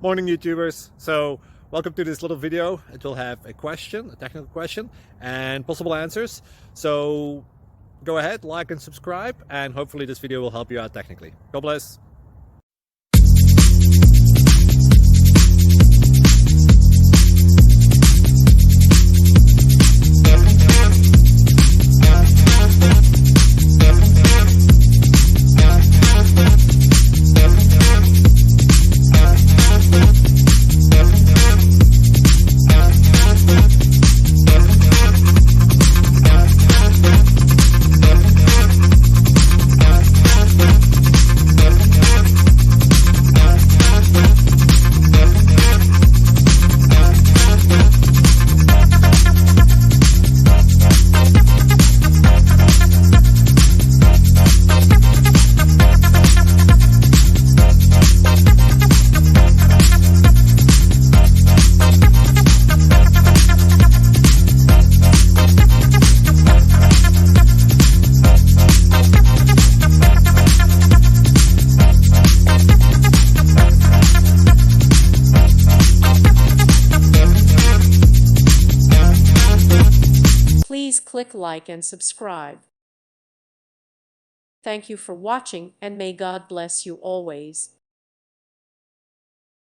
Morning YouTubers. So welcome to this little video. It will have a question, a technical question, and possible answers. So go ahead, like and subscribe, and hopefully this video will help you out technically. God bless. Please click like and subscribe. Thank you for watching, and may God bless you always.